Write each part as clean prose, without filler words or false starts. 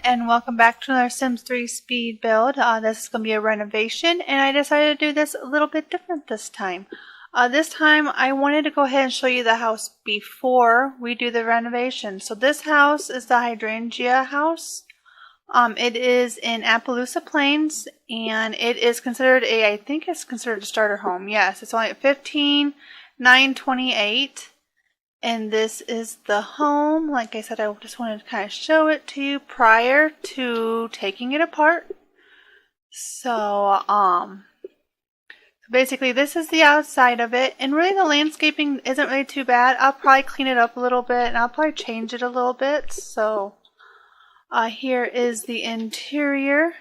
and welcome back to another Sims 3 speed build. This is going to be a renovation, and I decided to do this a little bit different this time. This time I wanted to go ahead and show you the house before we do the renovation. So this house is the Hydrangea house. It is in Appaloosa Plains, and it is considered I think it's considered a starter home. Yes, it's only at 15,928. And this is the home. Like I said, I just wanted to kind of show it to you prior to taking it apart. So, basically this is the outside of it. And really the landscaping isn't really too bad. I'll probably clean it up a little bit and I'll probably change it a little bit. So, here is the interior.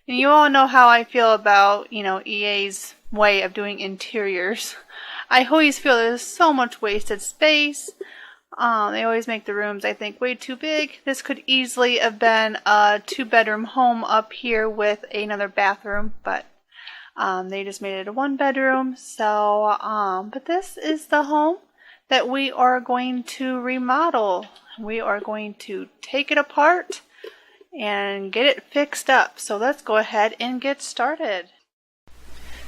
And you all know how I feel about, EA's way of doing interiors. I always feel there's so much wasted space. They always make the rooms, I think, way too big. This could easily have been a 2-bedroom home up here with another bathroom, but they just made it a 1-bedroom. So, but this is the home that we are going to remodel. We are going to take it apart and get it fixed up. So let's go ahead and get started.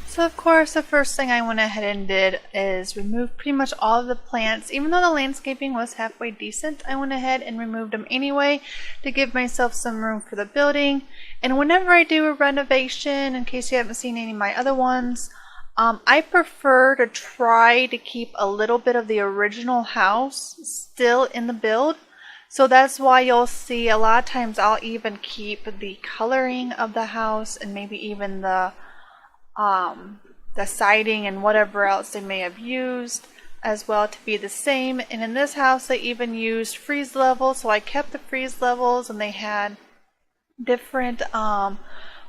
So of course the first thing I went ahead and did is remove pretty much all of the plants. Even though the landscaping was halfway decent, I went ahead and removed them anyway to give myself some room for the building. And whenever I do a renovation, in case you haven't seen any of my other ones, I prefer to try to keep a little bit of the original house still in the build. So that's why you'll see a lot of times I'll even keep the coloring of the house and maybe even the siding and whatever else they may have used as well to be the same. And in this house they even used freeze levels, so I kept the freeze levels, and they had different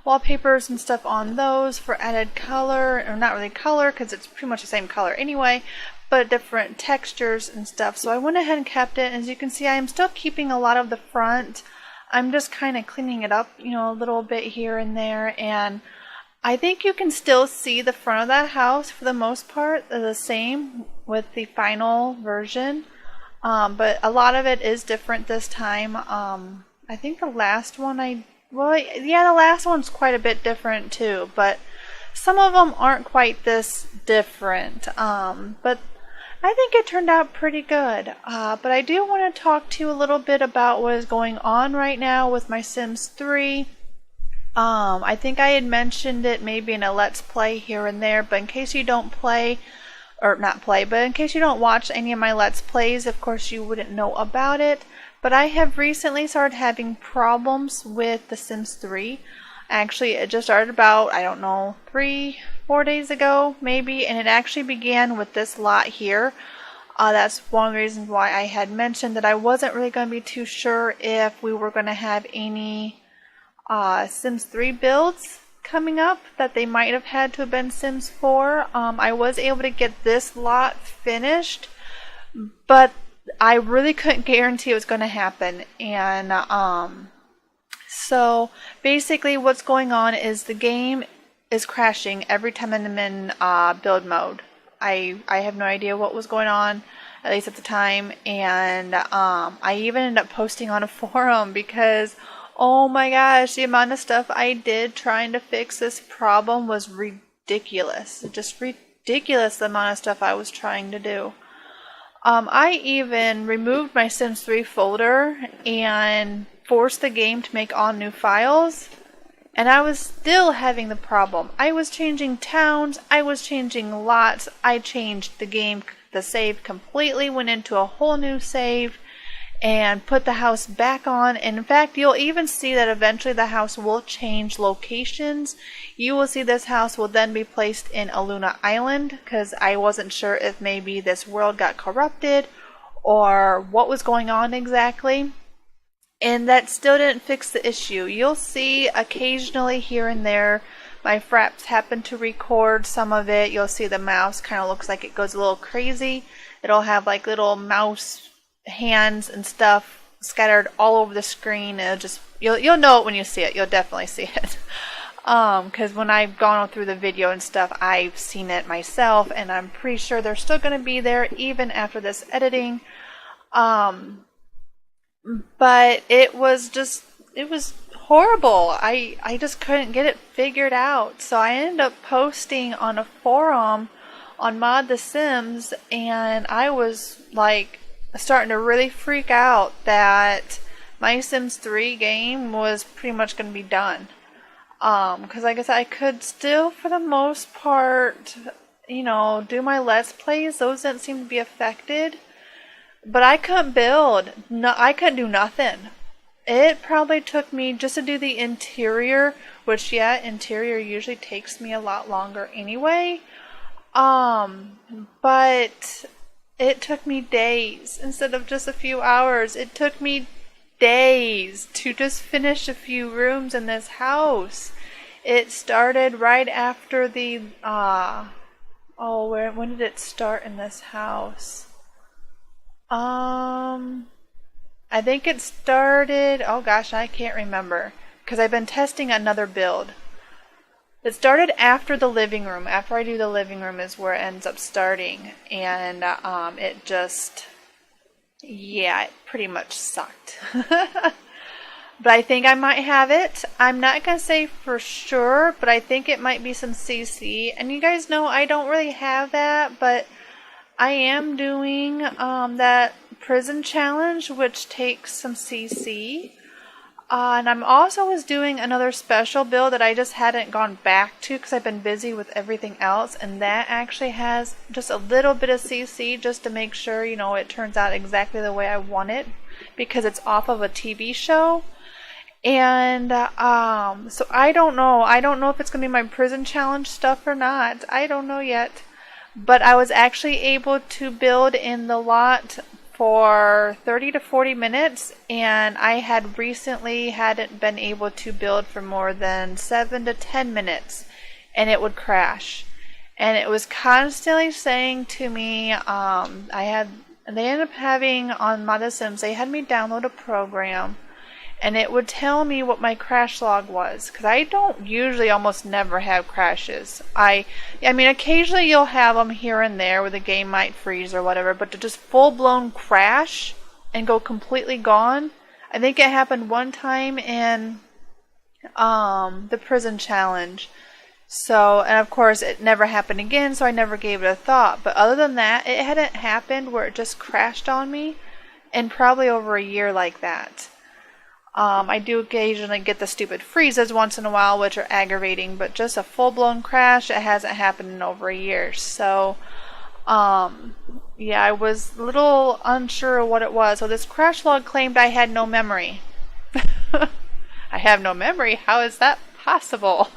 wallpapers and stuff on those for added color, or not really color because it's pretty much the same color anyway, but different textures and stuff. So I went ahead and kept it. As you can see, I am still keeping a lot of the front. I'm just kind of cleaning it up, a little bit here and there, and I think you can still see the front of that house for the most part the same with the final version, but a lot of it is different this time. I think the last one the last one's quite a bit different too, but some of them aren't quite this different, but I think it turned out pretty good. But I do want to talk to you a little bit about what is going on right now with my Sims 3. I think I had mentioned it maybe in a Let's Play here and there, but in case you don't play, or not play, but in case you don't watch any of my Let's Plays, of course you wouldn't know about it. But I have recently started having problems with The Sims 3. Actually, it just started about, 3-4 days ago maybe, and it actually began with this lot here. That's one of the reasons why I had mentioned that I wasn't really going to be too sure if we were going to have any Sims 3 builds coming up, that they might have had to have been Sims 4. I was able to get this lot finished, but I really couldn't guarantee it was going to happen. And so basically what's going on is the game is crashing every time I'm in build mode. I have no idea what was going on, at least at the time, and I even ended up posting on a forum because oh my gosh, the amount of stuff I did trying to fix this problem was ridiculous. Just ridiculous, the amount of stuff I was trying to do. I even removed my Sims 3 folder and forced the game to make all new files, and I was still having the problem. I was changing towns, I was changing lots, I changed the save completely, went into a whole new save, and put the house back on. And in fact, you'll even see that eventually the house will change locations. You will see this house will then be placed in Aluna Island, because I wasn't sure if maybe this world got corrupted or what was going on exactly. And that still didn't fix the issue. You'll see occasionally here and there my fraps happen to record some of it. You'll see the mouse kind of looks like it goes a little crazy. It'll have like little mouse hands and stuff scattered all over the screen. You'll know it when you see it. You'll definitely see it. Because when I've gone through the video and stuff, I've seen it myself, and I'm pretty sure they're still going to be there even after this editing. But it was just horrible. I just couldn't get it figured out. So I ended up posting on a forum on Mod the Sims, and I was like starting to really freak out that my Sims 3 game was pretty much going to be done. Because like I said, I could still, for the most part, you know, do my Let's Plays. Those didn't seem to be affected. But I couldn't build. No, I couldn't do nothing. It probably took me just to do the interior, which, yeah, interior usually takes me a lot longer anyway. But it took me days instead of just a few hours. It took me days to just finish a few rooms in this house. It started right after the, when did it start in this house? I think it started, oh gosh, I can't remember, because I've been testing another build. It started after the living room. After I do the living room is where it ends up starting. And it just, yeah, it pretty much sucked. But I think I might have it. I'm not going to say for sure, but I think it might be some CC. And you guys know I don't really have that, but I am doing that prison challenge, which takes some CC. And I'm also was doing another special build that I just hadn't gone back to because I've been busy with everything else. And that actually has just a little bit of CC just to make sure, you know, it turns out exactly the way I want it. Because it's off of a TV show. And so I don't know. I don't know if it's going to be my prison challenge stuff or not. I don't know yet. But I was actually able to build in the lot for 30 to 40 minutes, and I had recently hadn't been able to build for more than 7 to 10 minutes, and it would crash. And it was constantly saying to me, they ended up having on Mod the Sims, they had me download a program, and it would tell me what my crash log was, because I don't usually almost never have crashes. I mean, occasionally you'll have them here and there where the game might freeze or whatever, but to just full-blown crash and go completely gone, I think it happened one time in the prison challenge. So, and of course it never happened again, so I never gave it a thought. But other than that, it hadn't happened where it just crashed on me in probably over a year like that. I do occasionally get the stupid freezes once in a while, which are aggravating, but just a full-blown crash, it hasn't happened in over a year. So, yeah, I was a little unsure of what it was. So this crash log claimed I had no memory. I have no memory? How is that possible?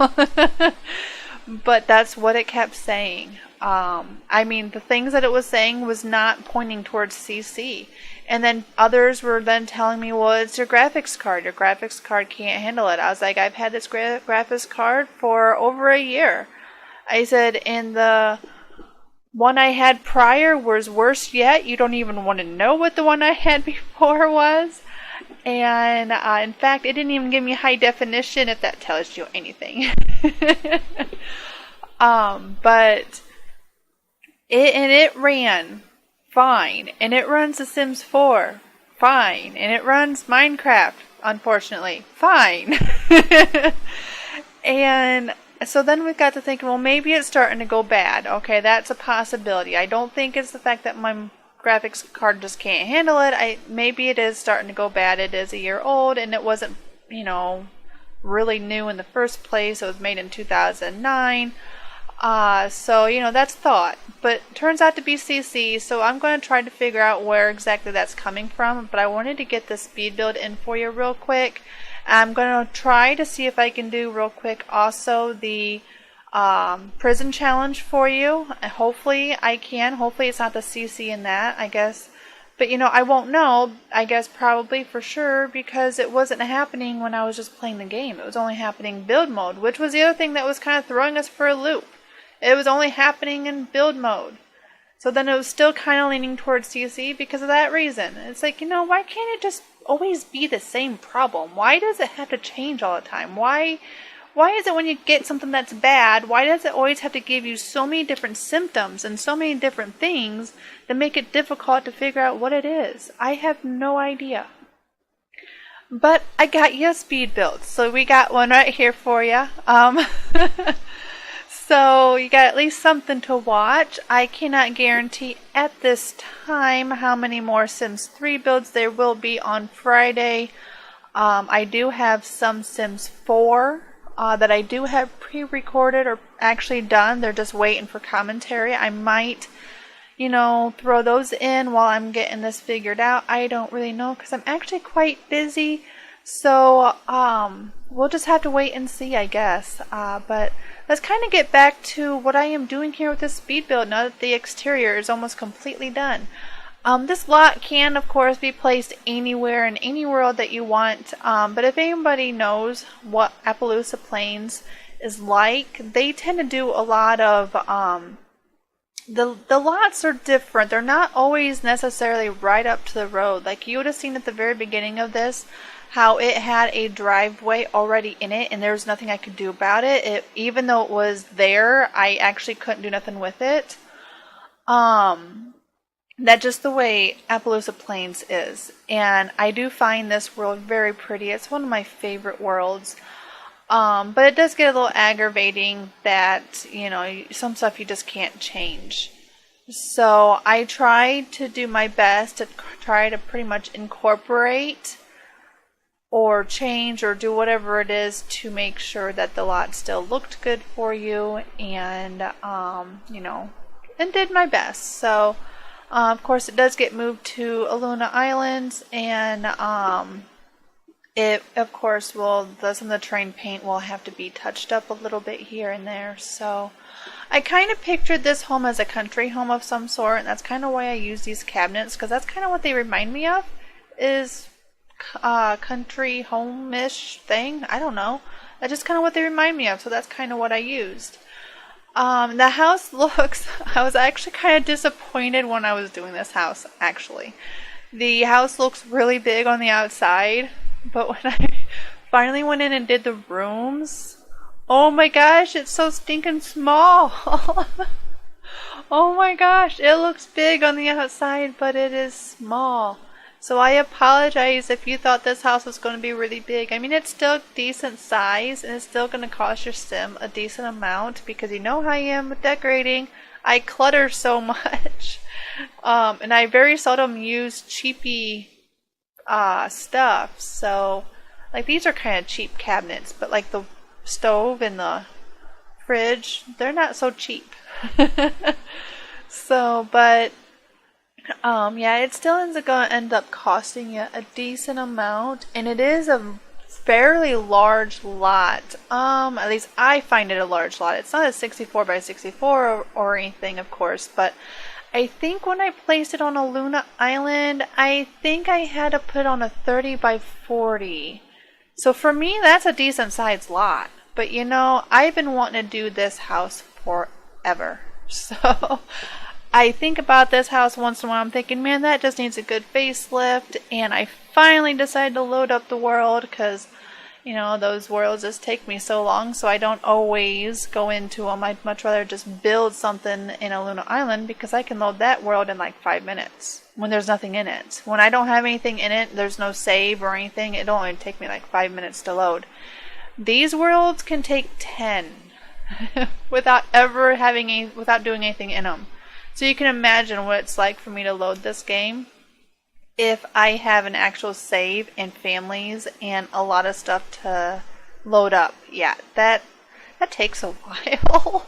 But that's what it kept saying. I mean, the things that it was saying was not pointing towards CC. And then others were then telling me, well, it's your graphics card. Your graphics card can't handle it. I was like, I've had this graphics card for over a year. I said, and the one I had prior was worse yet. You don't even want to know what the one I had before was. And in fact, it didn't even give me high definition, if that tells you anything. But it ran fine, and it runs The Sims 4 fine, and it runs Minecraft, unfortunately, fine. And so then we got to thinking, well, maybe it's starting to go bad. Okay, that's a possibility. I don't think it's the fact that my graphics card just can't handle it. Maybe it is starting to go bad. It is a year old, and it wasn't, you know, really new in the first place. It was made in 2009. So, you know, that's thought. But turns out to be CC, so I'm going to try to figure out where exactly that's coming from. But I wanted to get the speed build in for you real quick. I'm going to try to see if I can do real quick also the prison challenge for you. Hopefully I can. Hopefully it's not the CC in that, I guess. But, you know, I won't know, I guess probably for sure, because it wasn't happening when I was just playing the game. It was only happening build mode, which was the other thing that was kind of throwing us for a loop. It was only happening in build mode. So then it was still kind of leaning towards CC because of that reason. It's like, you know, why can't it just always be the same problem? Why does it have to change all the time? Why is it when you get something that's bad, why does it always have to give you so many different symptoms and so many different things that make it difficult to figure out what it is? I have no idea. But I got you a speed build, so we got one right here for you. So you got at least something to watch. I cannot guarantee at this time how many more Sims 3 builds there will be on Friday. I do have some Sims 4 that I do have pre-recorded or actually done. They're just waiting for commentary. I might, throw those in while I'm getting this figured out. I don't really know because I'm actually quite busy. So we'll just have to wait and see, I guess. But let's kind of get back to what I am doing here with this speed build now that the exterior is almost completely done. This lot can, of course, be placed anywhere in any world that you want. But if anybody knows what Appaloosa Plains is like, they tend to do a lot of... The lots are different. They're not always necessarily right up to the road. Like you would have seen at the very beginning of this, how it had a driveway already in it and there was nothing I could do about it. Even though it was there, I actually couldn't do nothing with it. That's just the way Appaloosa Plains is. And I do find this world very pretty. It's one of my favorite worlds. But it does get a little aggravating that, some stuff you just can't change. So I try to do my best to try to pretty much incorporate or change or do whatever it is to make sure that the lot still looked good for you and, and did my best. So, of course, it does get moved to Aluna Islands and, it, of course, some of the terrain paint will have to be touched up a little bit here and there. So I kind of pictured this home as a country home of some sort, and that's kind of why I use these cabinets, because that's kind of what they remind me of, is country home-ish thing. I don't know. That's just kind of what they remind me of, so that's kind of what I used. The house looks... I was actually kind of disappointed when I was doing this house, actually. The house looks really big on the outside. But when I finally went in and did the rooms, oh my gosh, it's so stinking small. Oh my gosh, it looks big on the outside, but it is small. So I apologize if you thought this house was going to be really big. I mean, it's still decent size, and it's still going to cost your sim a decent amount, because you know how I am with decorating. I clutter so much. And I very seldom use cheapy stuff. So like these are kind of cheap cabinets, but like the stove and the fridge, they're not so cheap. So but yeah, it still ends up going to end up costing you a decent amount, and it is a fairly large lot. At least I find it a large lot. It's not a 64 by 64 or anything, of course, but I think when I placed it on Aluna Island, I think I had to put on a 30 by 40. So for me, that's a decent sized lot. But I've been wanting to do this house forever. So I think about this house once in a while. I'm thinking, man, that just needs a good facelift. And I finally decided to load up the world because, those worlds just take me so long. So I don't always go into them. I'd much rather just build something in Aluna Island because I can load that world in like 5 minutes when there's nothing in it. When I don't have anything in it, there's no save or anything, it'll only take me like 5 minutes to load. These worlds can take 10 without doing anything in them. So you can imagine what it's like for me to load this game if I have an actual save and families and a lot of stuff to load up. Yeah, that takes a while.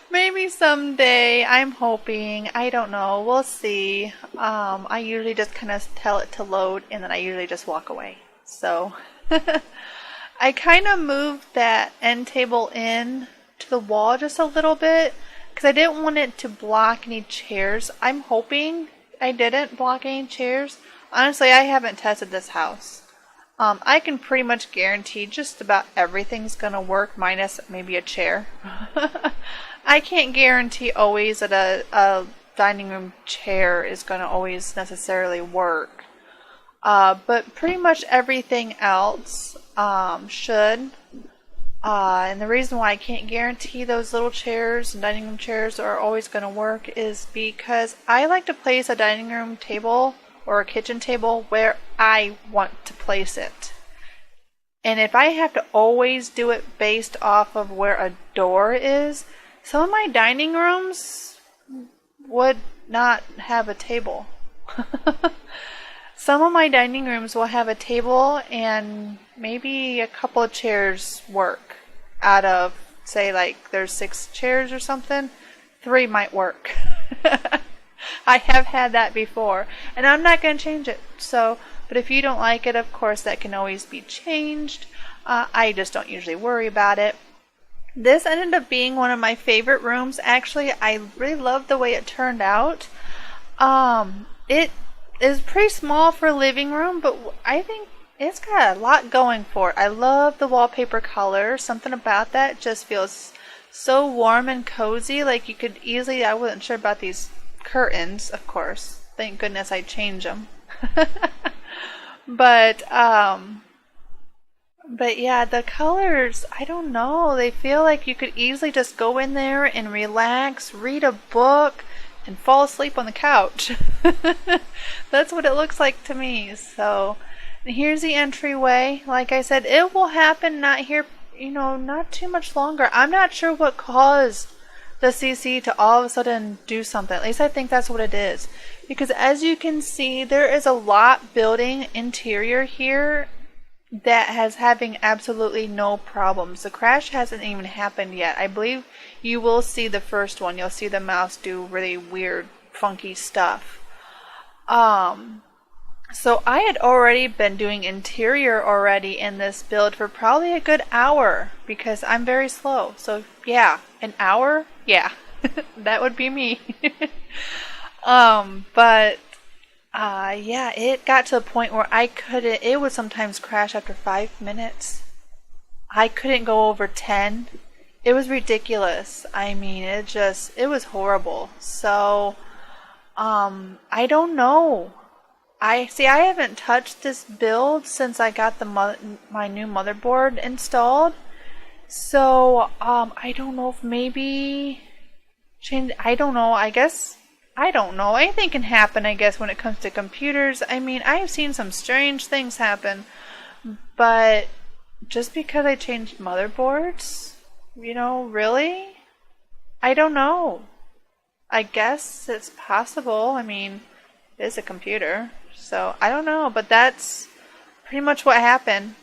Maybe someday, I'm hoping. I don't know. We'll see. I usually just kind of tell it to load and then I usually just walk away. So I kind of moved that end table in to the wall just a little bit because I didn't want it to block any chairs. I'm hoping I didn't block any chairs. Honestly, I haven't tested this house. I can pretty much guarantee just about everything's going to work minus maybe a chair. I can't guarantee always that a dining room chair is going to always necessarily work. But pretty much everything else should. And the reason why I can't guarantee those little chairs and dining room chairs are always going to work is because I like to place a dining room table or a kitchen table where I want to place it. And if I have to always do it based off of where a door is, some of my dining rooms would not have a table. Some of my dining rooms will have a table and maybe a couple of chairs work. Out of, say, like there's 6 chairs or something, 3 might work. I have had that before, and I'm not going to change it. So, but if you don't like it, of course, that can always be changed. I just don't usually worry about it. This ended up being one of my favorite rooms. Actually, I really love the way it turned out. It is pretty small for a living room, but I think it's got a lot going for it. I love the wallpaper color. Something about that just feels so warm and cozy. Like you could easily, I wasn't sure about these curtains, of course. Thank goodness I changed them. But yeah, the colors, I don't know. They feel like you could easily just go in there and relax, read a book, and fall asleep on the couch. That's what it looks like to me. So here's the entryway. Like I said, it will happen not here, not too much longer. I'm not sure what caused the CC to all of a sudden do something. At least I think that's what it is. Because as you can see, there is a lot building interior here that has having absolutely no problems. The crash hasn't even happened yet. I believe you will see the first one. You'll see the mouse do really weird, funky stuff. So I had already been doing interior already in this build for probably a good hour because I'm very slow. So yeah, an hour? Yeah, that would be me. Yeah, it got to a point where it would sometimes crash after 5 minutes. I couldn't go over 10. It was ridiculous. I mean, it was horrible. So, I don't know. I haven't touched this build since I got my new motherboard installed. So, I don't know if maybe I don't know. I don't know. Anything can happen, I guess, when it comes to computers. I mean, I have seen some strange things happen, but just because I changed motherboards, really? I don't know. I guess it's possible. I mean, it is a computer, so I don't know, but that's pretty much what happened.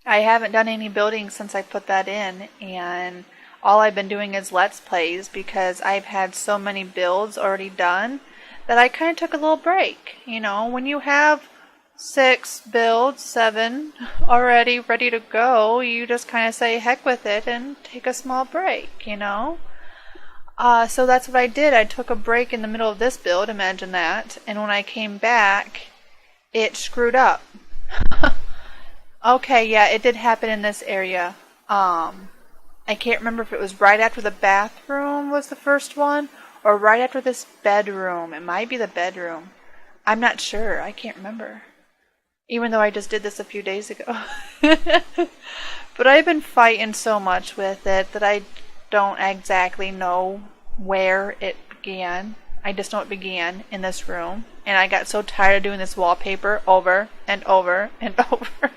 I haven't done any building since I put that in, and all I've been doing is Let's Plays because I've had so many builds already done that I kind of took a little break. When you have 6 builds, 7 already ready to go, you just kind of say heck with it and take a small break, So that's what I did. I took a break in the middle of this build, imagine that, and when I came back, it screwed up. Okay, yeah, it did happen in this area. I can't remember if it was right after the bathroom was the first one or right after this bedroom. It might be the bedroom. I'm not sure. I can't remember. Even though I just did this a few days ago. But I've been fighting so much with it that I don't exactly know where it began. I just know it began in this room. And I got so tired of doing this wallpaper over and over and over.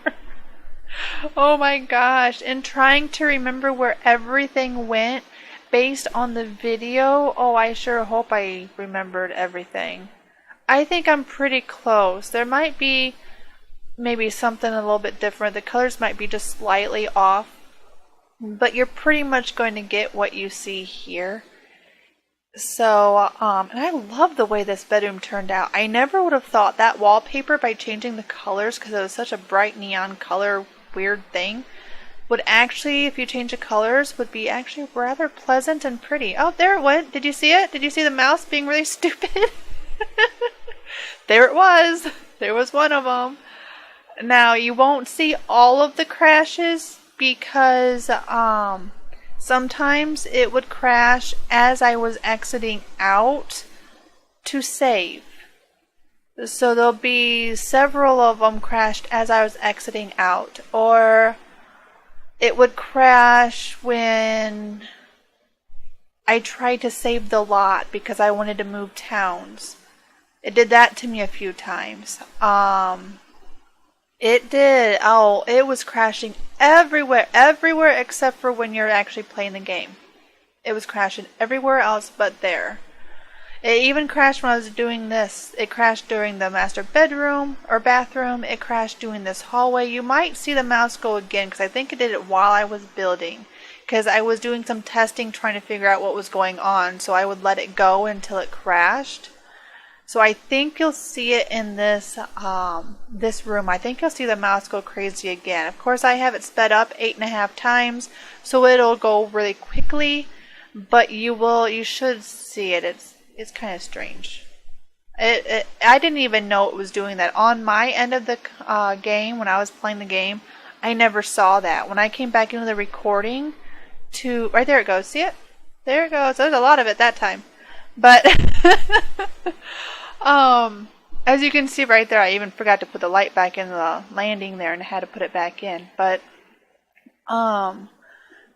Oh my gosh, and trying to remember where everything went based on the video. Oh, I sure hope I remembered everything. I think I'm pretty close. There might be maybe something a little bit different. The colors might be just slightly off, but you're pretty much going to get what you see here. So, and I love the way this bedroom turned out. I never would have thought that wallpaper, by changing the colors, because it was such a bright neon color weird thing, would actually, if you change the colors, would be actually rather pleasant and pretty. Oh, there it went. Did you see it? Did you see the mouse being really stupid? There it was. There was one of them. Now, you won't see all of the crashes because sometimes it would crash as I was exiting out to save. So there'll be several of them crashed as I was exiting out. Or it would crash when I tried to save the lot because I wanted to move towns. It did that to me a few times. It did. Oh, it was crashing everywhere, everywhere except for when you're actually playing the game. It was crashing everywhere else but there. It even crashed when I was doing this. It crashed during the master bedroom or bathroom. It crashed doing this hallway. You might see the mouse go again because I think it did it while I was building. Because I was doing some testing trying to figure out what was going on. So I would let it go until it crashed. So I think you'll see it in this this room. I think you'll see the mouse go crazy again. Of course, I have it sped up 8.5 times. So it'll go really quickly. But you should see it. It's kind of strange. I didn't even know it was doing that. On my end of the game, when I was playing the game, I never saw that. When I came back into the recording right there it goes. See it? There it goes. There's a lot of it that time. But, as you can see right there, I even forgot to put the light back in the landing there and I had to put it back in. But,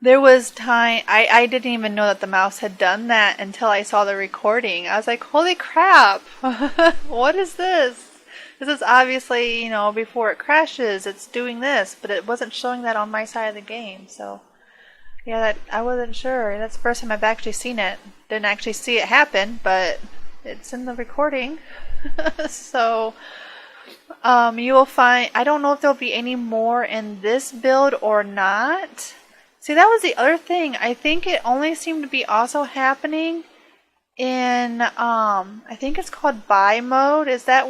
there was time, I didn't even know that the mouse had done that until I saw the recording. I was like, holy crap, what is this? This is obviously, you know, before it crashes, it's doing this, but it wasn't showing that on my side of the game. So, yeah, I wasn't sure. That's the first time I've actually seen it. Didn't actually see it happen, but it's in the recording. So, you will find, I don't know if there'll be any more in this build or not. See, that was the other thing. I think it only seemed to be also happening in, I think it's called buy mode. Is that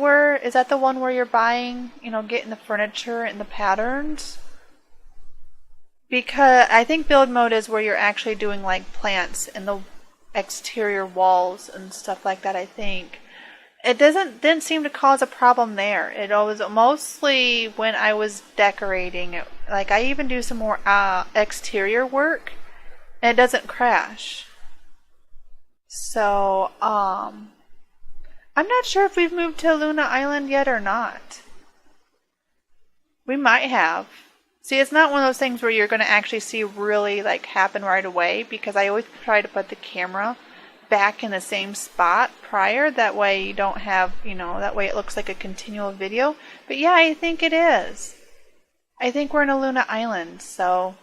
the one where you're buying, you know, getting the furniture and the patterns? Because I think build mode is where you're actually doing like plants and the exterior walls and stuff like that, I think. It didn't seem to cause a problem there. It was mostly when I was decorating. Like I even do some more exterior work, and it doesn't crash. So I'm not sure if we've moved to Luna Island yet or not. We might have. See, it's not one of those things where you're going to actually see really like happen right away because I always try to put the camera back in the same spot prior. That way you don't have, you know, that way it looks like a continual video. But yeah, I think it is. I think we're in a Luna Island, so.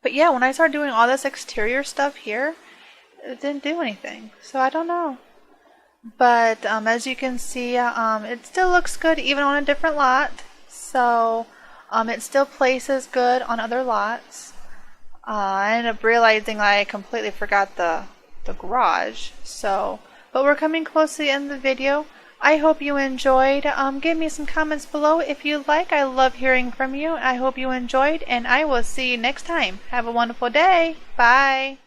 But yeah, when I started doing all this exterior stuff here, it didn't do anything. So I don't know. But as you can see, it still looks good even on a different lot. So it still places good on other lots. I ended up realizing I completely forgot the garage. So, but we're coming close to the end of the video. I hope you enjoyed. Give me some comments below if you like. I love hearing from you. I hope you enjoyed, and I will see you next time. Have a wonderful day. Bye.